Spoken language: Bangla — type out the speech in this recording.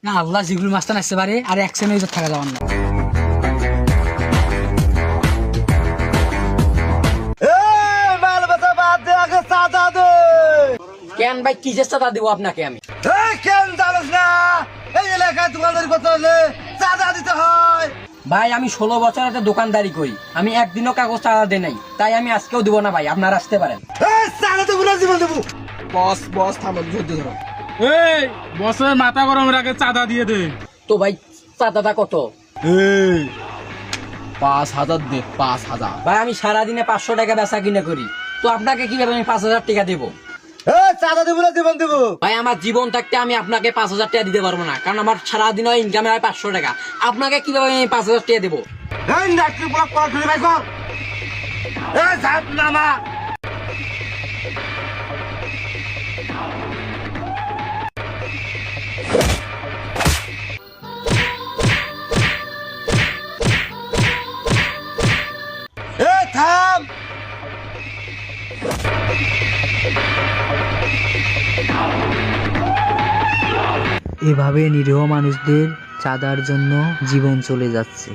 না আল্লাহ যেগুলো মাস্টার আসতে পারে আর একশনে থাকা যাওয়ার না। কেন ভাই কি চাঁদা দিব আপনাকে আমি? কেন জানিস না এই এলাকায় দোকানদারি করতে হলে চাঁদা দিতে হয়? ভাই আমি 16 বছর ধরে দোকানদারি করি, আমি একদিনও কাগজ চাঁদা দেই নাই, তাই আমি আজকেও দিব না ভাই, আপনারা আসতে পারেন। চাঁদা দেবো না, জীবন দেবো। বস বস থামো, ধৈর্য ধরো। এই বছরের মাথা গরমের আগে চাঁদা দিয়ে দে। তো ভাই চাঁদাটা কত? 5,000 দে, 5,000। ভাই আমি সারাদিনে 500 টাকা বেচা কিনে করি, তো আপনাকে কিভাবে আমি 5,000 টাকা দেবো? চাঁদা দেবো না, জীবন দেবো। ভাই আমার জীবন থাকতে আমি আপনাকে 5,000 টাকা দিতে পারবো না, কারণ আমার সারাদিন ইনকামে হয় 500 টাকা। আপনাকে কিভাবে আমি 5,000 টাকা দেবো? এই নাটকি ব্লক কর, ধরে ভাই কর। সাহেব নামা। থাম। এভাবে নিরীহ মানুষদের চাঁদার জন্য জীবন চলে যাচ্ছে।